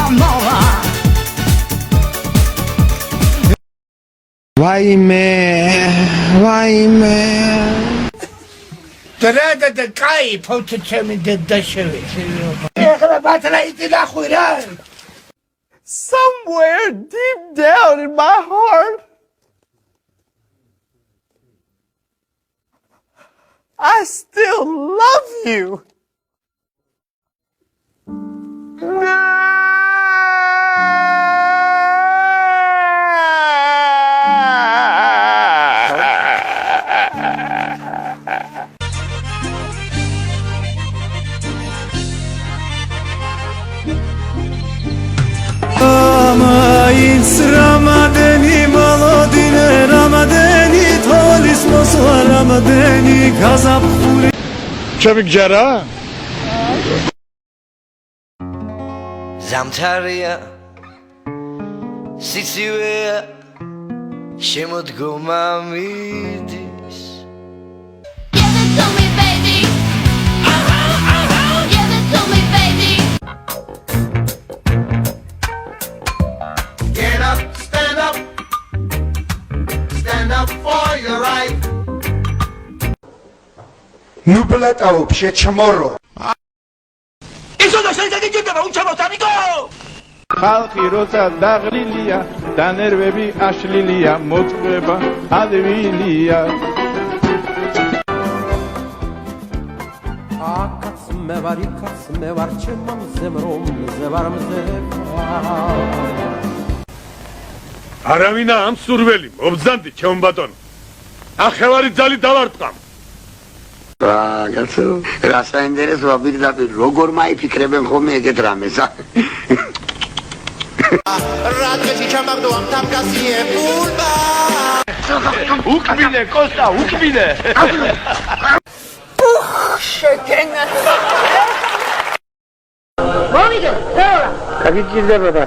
mola. Vaime. Drada da cai, poți ce-mi de dășevi. E că bate la iti la huirar. Somewhere deep down in my heart, I still love you. Ramadeni malodine Ramadeni tolis mosva Ramadeni gazap khuri Çabuk jara Zamtaria Sisiwe Shemodgoma midis Give it to me baby. Give it to me baby. Get up, stand up. Stand up for your right. Nublatav sheçmoro Eso no se dice que un chavo amigo. ხალხი როცა დაღლილია და ნერვები აშლილია მოწყვება ადვილია აკაც მე ვარ იქაც მე ვარ ჩემო მზე ვარ მზე არავინა ამ სურველი მობძანდი ჩემ ბატონო ახევარი ძალი დავარტყამ გასულ რასაინტერესოა პირდაპირ როგორ მაიფიქრებენ ხოლმე ეგეთ რამეს რადგეში ჩამაგდო ამ თამკასიე პულბა უკბილე კოსტა უკბილე Მომიგე, თეორა. კაგიჭირდება